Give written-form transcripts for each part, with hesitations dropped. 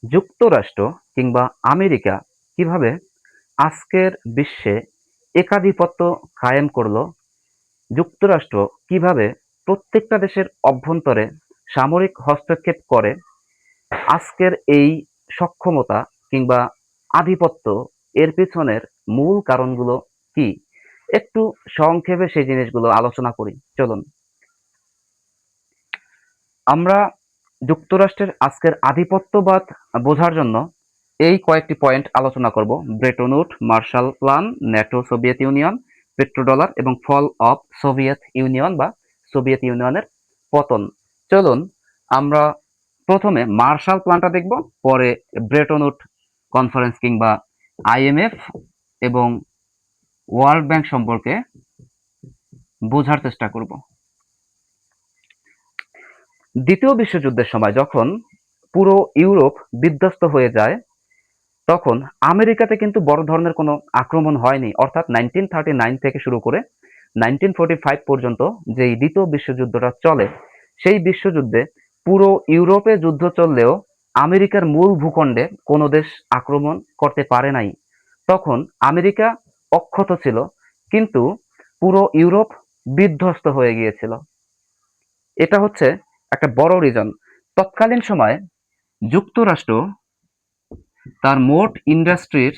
যুক্তরাষ্ট্র কিংবা আমেরিকা কিভাবে আজকের বিশ্বে একাধিপত্য কায়েম করলো, যুক্তরাষ্ট্র কিভাবে প্রত্যেকটা দেশের অভ্যন্তরে সামরিক হস্তক্ষেপ করে, আজকের এই সক্ষমতা কিংবা আধিপত্য এর পেছনের মূল কারণগুলো কি, একটু সংক্ষেপে সেই জিনিসগুলো আলোচনা করি। চলুন আমরা যুক্তরাষ্ট্রের আজকের আধিপত্যবাদ বোঝার জন্য এই কয়েকটি পয়েন্ট আলোচনা করব: Bretton Wood, Marshall plan, NATO, Soviet Union, petrodollar এবং ফল অফ সোভিয়েত ইউনিয়ন বা সোভিয়েত ইউনিয়নের পতন। চলুন আমরা প্রথমে মার্শাল প্ল্যানটা দেখব, পরে ব্রেটন উড কনফারেন্স কিংবা আইএমএফ এবং ওয়ার্ল্ড ব্যাংক সম্পর্কে বোঝার চেষ্টা করব। দ্বিতীয় বিশ্বযুদ্ধের সময় যখন পুরো ইউরোপ বিধ্বস্ত হয়ে যায়, তখন আমেরিকাতে কিন্তু বড় ধরনের কোনো আক্রমণ হয়নি। অর্থাৎ 1939 থেকে শুরু করে 1945 পর্যন্ত যেই দ্বিতীয় বিশ্বযুদ্ধটা চলে, সেই বিশ্বযুদ্ধে পুরো ইউরোপে যুদ্ধ চললেও আমেরিকার মূল ভূখণ্ডে কোনো দেশ আক্রমণ করতে পারে নাই। তখন আমেরিকা অক্ষত ছিল, কিন্তু পুরো ইউরোপ বিধ্বস্ত হয়ে গিয়েছিল। এটা হচ্ছে একটা বড় রিজন। তৎকালীন সময়ে যুক্তরাষ্ট্র তার মোট ইন্ডাস্ট্রির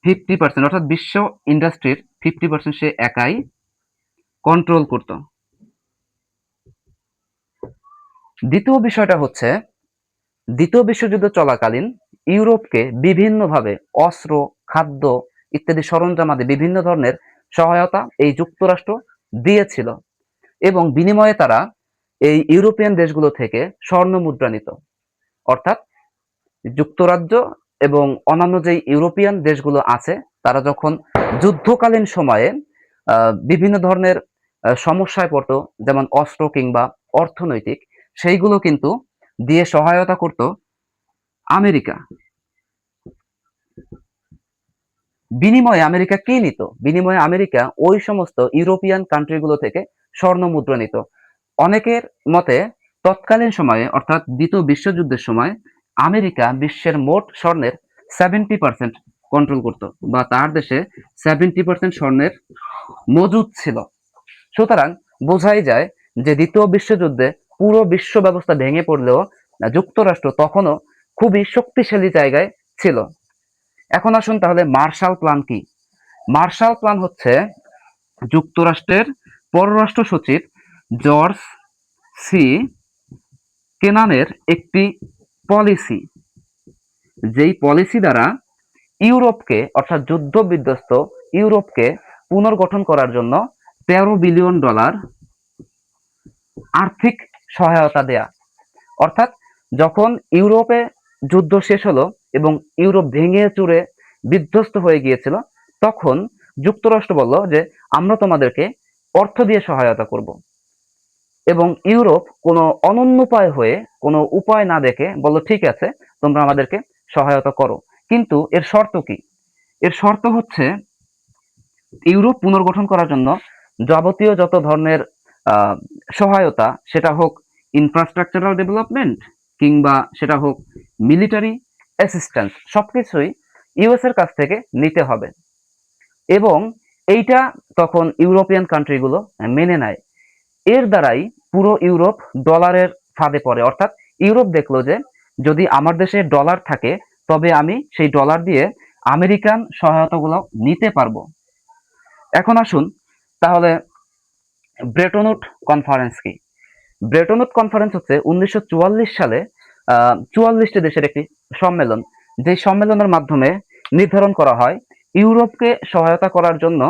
50%, অর্থাৎ বিশ্ব ইন্ডাস্ট্রির 50% সে একাই কন্ট্রোল করত। দ্বিতীয় বিষয়টা হচ্ছে, দ্বিতীয় বিশ্বযুদ্ধ চলাকালীন ইউরোপকে বিভিন্নভাবে অস্ত্র, খাদ্য ইত্যাদি সরঞ্জামাদি বিভিন্ন ধরনের সহায়তা এই যুক্তরাষ্ট্র দিয়েছিল, এবং বিনিময়ে তারা এই ইউরোপিয়ান দেশগুলো থেকে স্বর্ণ মুদ্রা নিত। অর্থাৎ যুক্তরাজ্য এবং অন্যান্য যে ইউরোপিয়ান দেশগুলো আছে, তারা যখন যুদ্ধকালীন সময়ে বিভিন্ন ধরনের সমস্যায় পড়তো, যেমন অস্ত্র কিংবা অর্থনৈতিক, সেইগুলো কিন্তু দিয়ে সহায়তা করত আমেরিকা। বিনিময়ে আমেরিকা কি নিত? বিনিময়ে আমেরিকা ওই সমস্ত ইউরোপিয়ান কান্ট্রিগুলো থেকে স্বর্ণ মুদ্রা নিত। অনেকের মতে তৎকালীন সময়ে, অর্থাৎ দ্বিতীয় বিশ্বযুদ্ধের সময়, আমেরিকা বিশ্বের মোট স্বর্ণের 70% কন্ট্রোল করত, বা তার দেশে 70% স্বর্ণের মজুদ ছিল। সুতরাং বোঝাই যায় যে দ্বিতীয় বিশ্বযুদ্ধে পুরো বিশ্ব ব্যবস্থা ভেঙে পড়লেও যুক্তরাষ্ট্র তখনও খুবই শক্তিশালী জায়গায় ছিল। এখন আসুন তাহলে মার্শাল প্ল্যান কি? মার্শাল প্ল্যান হচ্ছে যুক্তরাষ্ট্রের পররাষ্ট্র সচিব জর্জ সি কেনানের একটি পলিসি, যেই পলিসি দ্বারা ইউরোপকে, অর্থাৎ যুদ্ধ বিধ্বস্ত ইউরোপকে পুনর্গঠন করার জন্য $13 বিলিয়ন আর্থিক সহায়তা দেয়া। অর্থাৎ যখন ইউরোপে যুদ্ধ শেষ হলো এবং ইউরোপ ভেঙে চুরে বিধ্বস্ত হয়ে গিয়েছিল, তখন যুক্তরাষ্ট্র বলল যে আমরা তোমাদেরকে অর্থ দিয়ে সহায়তা করব, এবং ইউরোপ কোনো অনন্যোপায় হয়ে, কোনো উপায় না দেখে বলল ঠিক আছে, তোমরা আমাদেরকে সহায়তা করো। কিন্তু এর শর্ত কি? এর শর্ত হচ্ছে ইউরোপ পুনর্গঠন করার জন্য যাবতীয় যত ধরনের আহ, সহায়তা, সেটা হোক ইনফ্রাস্ট্রাকচারাল ডেভেলপমেন্ট কিংবা সেটা হোক মিলিটারি অ্যাসিস্ট্যান্স, সবকিছুই ইউএস এর কাছ থেকে নিতে হবে। এবং এইটা তখন ইউরোপিয়ান কান্ট্রিগুলো মেনে নেয়। এর দ্বারাই পুরো ইউরোপ ডলারের ফাঁদে পড়ে। অর্থাৎ ইউরোপ দেখলো যে যদি আমার দেশে ডলার থাকে, তবে আমি সেই ডলার দিয়ে আমেরিকান সহায়তাগুলো নিতে পারবো। এখন আসুন তাহলে ব্রেটন উড কনফারেন্স কি? ব্রেটন উড কনফারেন্স হচ্ছে 1944 সালে 44টি দেশের একটি সম্মেলন, যে সম্মেলনের মাধ্যমে নির্ধারণ করা হয় ইউরোপকে সহায়তা করার জন্য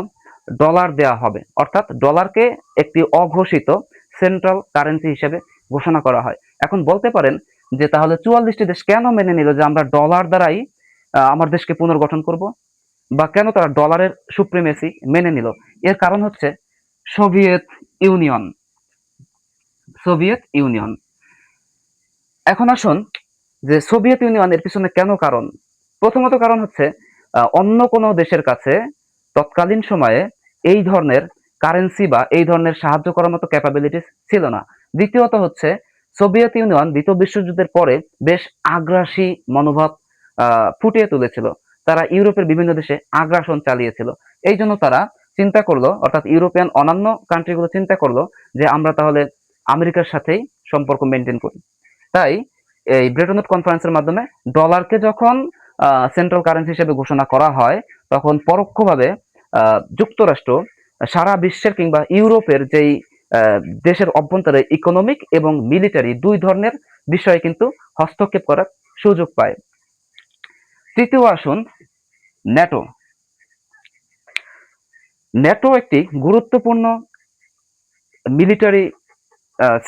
ডলার দেওয়া হবে। অর্থাৎ ডলারকে একটি অঘোষিত সেন্ট্রাল কারেন্সি হিসেবে ঘোষণা করা হয়। এখন বলতে পারেন যে তাহলে 44টি দেশ কেন মেনে নিল যে আমরা ডলার দ্বারাই আমার দেশকে পুনর্গঠন করব, বা কেন তারা ডলারের সুপ্রিমেসি মেনে নিল? এর কারণ হচ্ছে সোভিয়েত ইউনিয়ন। Soviet union. এখন আসুন যে সোভিয়েত ইউনিয়ন এর পিছনে কেন কারণ। প্রথমত কারণ হচ্ছে অন্য কোনো দেশের কাছে তৎকালীন সময়ে এই ধরনের কারেন্সি বা এই ধরনের সাহায্য করার মতো ক্যাপাবিলিটিস ছিল না। দ্বিতীয়ত হচ্ছে সোভিয়েত ইউনিয়ন দ্বিতীয় বিশ্বযুদ্ধের পরে বেশ আগ্রাসী মনোভাব ফুটিয়ে তুলেছিল। তারা ইউরোপের বিভিন্ন দেশে আগ্রাসন চালিয়েছিল। এই জন্য তারা চিন্তা করলো, অর্থাৎ ইউরোপিয়ান অন্যান্য কান্ট্রিগুলো চিন্তা করলো যে আমরা তাহলে আমেরিকার সাথেই সম্পর্ক মেনটেন করি। তাই এই ব্রেটন উড কনফারেন্সের মাধ্যমে ডলারকে যখন সেন্ট্রাল কারেন্সি হিসেবে ঘোষণা করা হয়, তখন পরোক্ষভাবে যুক্তরাষ্ট্র সারা বিশ্বের কিংবা ইউরোপের যেই আহ, দেশের অভ্যন্তরে ইকোনমিক এবং মিলিটারি দুই ধরনের বিষয়ে কিন্তু হস্তক্ষেপ করার সুযোগ পায়। তৃতীয় আসুন ন্যাটো। ন্যাটো একটি গুরুত্বপূর্ণ মিলিটারি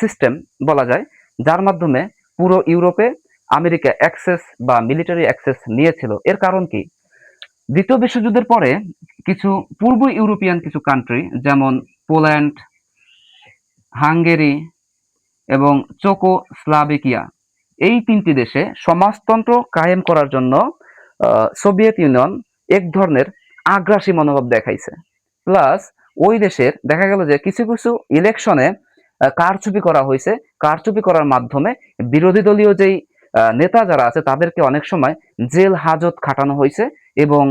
সিস্টেম বলা যায়, যার মাধ্যমে পুরো ইউরোপে আমেরিকা অ্যাক্সেস বা মিলিটারি অ্যাক্সেস নিয়েছিল। এর কারণ কি? দ্বিতীয় বিশ্বযুদ্ধের পরে কিছু পূর্ব ইউরোপিয়ান কিছু কান্ট্রি, যেমন পোল্যান্ড, হাঙ্গেরি এবং চেকোস্লোভাকিয়া, এই তিনটি দেশে সমাজতন্ত্র কায়েম করার জন্য সোভিয়েত ইউনিয়ন এক ধরনের আগ্রাসী মনোভাব দেখাইছে। প্লাস ওই দেশের দেখা গেল যে কিছু কিছু ইলেকশনে কারচুপি করা হয়েছে। কারচুপি করার মাধ্যমে বিরোধী দলীয় যেই নেতা যারা আছে তাদেরকে অনেক সময় জেল হাজত খাটানো হয়েছে, এবং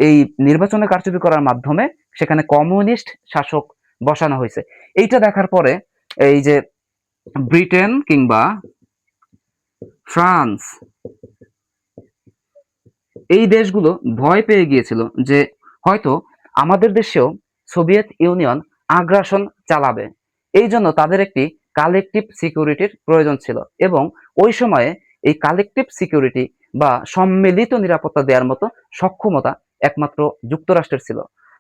এই নির্বাচনে কারচুপি করার মাধ্যমে সেখানে কমিউনিস্ট শাসক বসানো হয়েছে। এইটা দেখার পরে এই যে ব্রিটেন কিংবা ফ্রান্স, এই দেশগুলো ভয় পেয়ে গিয়েছিল যে হয়তো আমাদের দেশেও সোভিয়েত ইউনিয়ন আগ্রাসন চালাবে। এই জন্য তাদের একটি কালেকটিভ সিকিউরিটির প্রয়োজন ছিল, এবং ওই সময়ে এই কালেকটিভ সিকিউরিটি বা সম্মিলিত নিরাপত্তা দেওয়ার মতো সক্ষমতা একমাত্র যুক্তরাষ্ট্রের ছিল।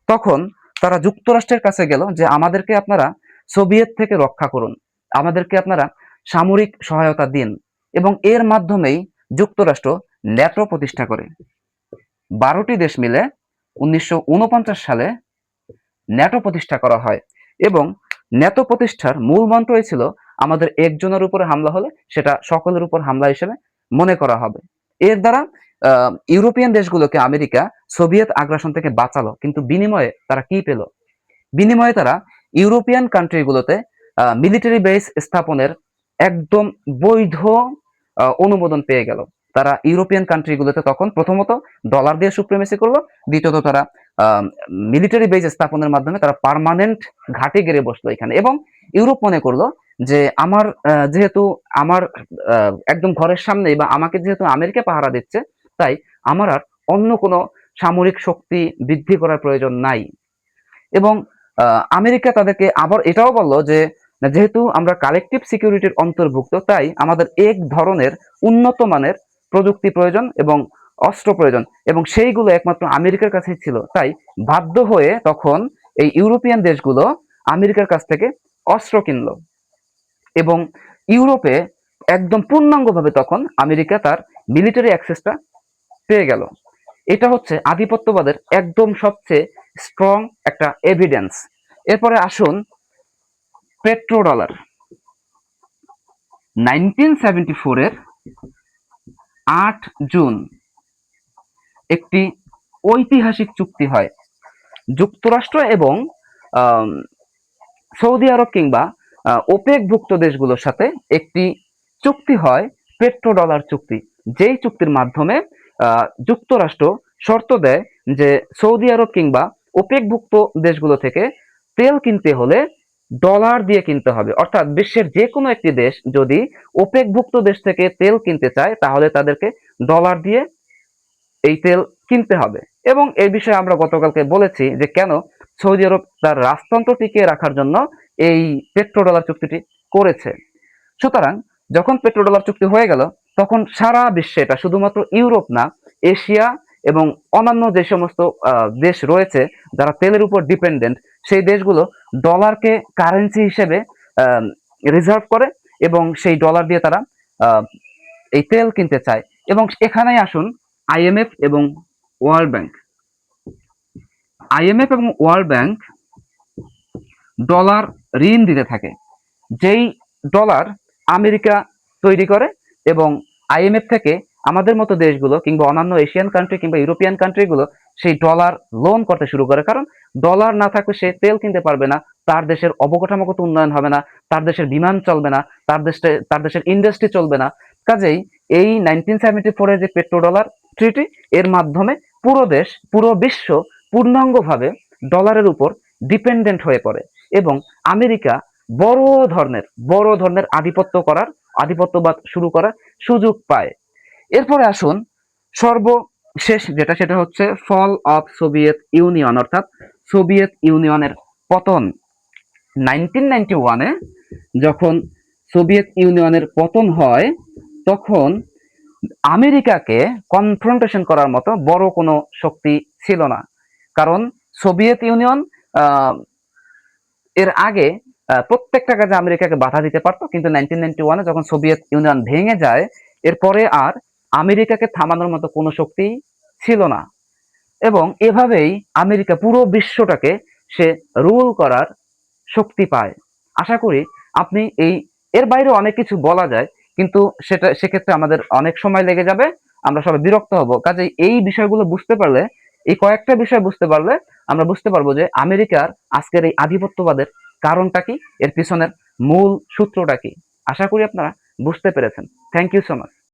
তখন তারা যুক্তরাষ্ট্রের কাছে গেল যে আমাদেরকে আপনারা সোভিয়েত থেকে রক্ষা করুন, আমাদেরকে আপনারা সামরিক সহায়তা দিন, এবং এর মাধ্যমেই যুক্তরাষ্ট্র ন্যাটো প্রতিষ্ঠা করে। 12টি দেশ মিলে 1949 সালে ন্যাটো প্রতিষ্ঠা করা হয়, এবং ন্যাটো প্রতিষ্ঠার মূল মন্ত্রই ছিল আমাদের একজনের উপরে হামলা হলে সেটা সকলের উপর হামলা হিসেবে মনে করা হবে। এর দ্বারা ইউরোপিয়ান দেশগুলোকে আমেরিকা সোভিয়েত আগ্রাসন থেকে বাঁচালো, কিন্তু বিনিময়ে তারা কি পেল? বিনিময়ে তারা ইউরোপিয়ান কান্ট্রিগুলোতে মিলিটারি বেস স্থাপনের একদম বৈধ অনুমোদন পেয়ে গেল। তারা ইউরোপিয়ান কান্ট্রিগুলোতে তখন প্রথমত ডলার দিয়ে সুপ্রিমেসি করলো, দ্বিতীয়ত তারা মিলিটারি বেস স্থাপনের মাধ্যমে তারা পার্মানেন্ট ঘাঁটি গেড়ে বসলো এখানে। এবং ইউরোপ মনে করলো যে আমার যেহেতু আমার একদম ঘরের সামনে বা আমাকে যেহেতু আমেরিকা পাহারা দিচ্ছে, তাই আমার আর অন্য কোনো সামরিক শক্তি বৃদ্ধি করার প্রয়োজন নাই। এবং আমেরিকা তাদেরকে আবার এটাও বলল যে যেহেতু আমরা কালেকটিভ সিকিউরিটির অন্তর্ভুক্ত, তাই আমাদের এক ধরনের উন্নত মানের প্রযুক্তি প্রয়োজন এবং অস্ত্র প্রয়োজন, এবং সেইগুলো একমাত্র আমেরিকার কাছেই ছিল। তাই বাধ্য হয়ে তখন এই ইউরোপিয়ান দেশগুলো আমেরিকার কাছ থেকে অস্ত্র কিনলো, এবং ইউরোপে একদম পূর্ণাঙ্গভাবে তখন আমেরিকা তার মিলিটারি অ্যাক্সেসটা পেয়ে গেল। এটা হচ্ছে আধিপত্যবাদের একদম সবচেয়ে স্ট্রং একটা এভিডেন্স। এরপরে আসুন পেট্রো ডলার। 1974 এর 8 জুন একটি ঐতিহাসিক চুক্তি হয় যুক্তরাষ্ট্র এবং সৌদি আরব কিংবা ওপেকভুক্ত দেশগুলোর সাথে। একটি চুক্তি হয় পেট্রো ডলার চুক্তি, যেই চুক্তির মাধ্যমে যুক্তরাষ্ট্র শর্ত দেয় যে সৌদি আরব কিংবা ওপেকভুক্ত দেশগুলো থেকে তেল কিনতে হলে ডলার দিয়ে কিনতে হবে। অর্থাৎ বিশ্বের যে কোনো একটি দেশ যদি ওপেকভুক্ত দেশ থেকে তেল কিনতে চায়, তাহলে তাদেরকে ডলার দিয়ে এই তেল কিনতে হবে। এবং এই বিষয়ে আমরা গতকালকে বলেছি যে কেন সৌদি আরব তার রাজতন্ত্র টিকিয়ে রাখার জন্য এই পেট্রো ডলার চুক্তিটি করেছে। সুতরাং যখন পেট্রো ডলার চুক্তি হয়ে গেল, তখন সারা বিশ্বে, এটা শুধুমাত্র ইউরোপ না, এশিয়া এবং অন্যান্য যে সমস্ত দেশ রয়েছে যারা তেলের উপর ডিপেন্ডেন্ট, সেই দেশগুলো ডলারকে কারেন্সি হিসেবে রিজার্ভ করে, এবং সেই ডলার দিয়ে তারা এই তেল কিনতে চায়। এবং এখানেই আসুন আইএমএফ এবং ওয়ার্ল্ড ব্যাংক। আইএমএফ এবং ওয়ার্ল্ড ব্যাংক ডলার ঋণ দিতে থাকে, যেই ডলার আমেরিকা তৈরি করে, এবং আইএমএফ থেকে আমাদের মতো দেশগুলো কিংবা অন্যান্য এশিয়ান কান্ট্রি কিংবা ইউরোপিয়ান কান্ট্রিগুলো সেই ডলার লোন করতে শুরু করে, কারণ ডলার না থাকলে সে তেল কিনতে পারবে না, তার দেশের অবকাঠামোগত উন্নয়ন হবে না, তার দেশের বিমান চলবে না, তার দেশের ইন্ডাস্ট্রি চলবে না। কাজেই এই 1974 এর যে পেট্রো ডলার ট্রিটি, এর মাধ্যমে পুরো বিশ্ব পূর্ণাঙ্গভাবে ডলারের উপর ডিপেন্ডেন্ট হয়ে পড়ে এবং আমেরিকা বড় ধরনের আধিপত্যবাদ শুরু করার সুযোগ পায়। এরপরে আসুন সর্বশেষ যেটা, সেটা হচ্ছে ফল অফ সোভিয়েত ইউনিয়ন, অর্থাৎ সোভিয়েত ইউনিয়নের পতন। 1991-এ যখন সোভিয়েত ইউনিয়নের পতন হয়, তখন আমেরিকাকে কনফ্রন্টেশন করার মতো বড় কোনো শক্তি ছিল না। কারণ সোভিয়েত ইউনিয়ন এর আগে প্রত্যেকটা কাজে আমেরিকাকে বাধা দিতে পারতো, কিন্তু 1991-এ যখন সোভিয়েত ইউনিয়ন ভেঙে যায়, এরপরে আর আমেরিকাকে থামানোর মতো কোনো শক্তি ছিল না। এবং এভাবেই আমেরিকা পুরো বিশ্বটাকে সে রুল করার শক্তি পায়। আশা করি আপনি এর বাইরে অনেক কিছু বলা যায়, কিন্তু সেক্ষেত্রে আমাদের অনেক সময় লেগে যাবে, আমরা সবাই বিরক্ত হব। কাজেই এই বিষয়গুলো বুঝতে পারলে, এই কয়েকটা বিষয় বুঝতে পারলে আমরা বুঝতে পারবো যে আমেরিকার আজকের এই আধিপত্যবাদের কারণটা কি, এর পিছনের মূল সূত্রটা কি। আশা করি আপনারা বুঝতে পেরেছেন। Thank you so much.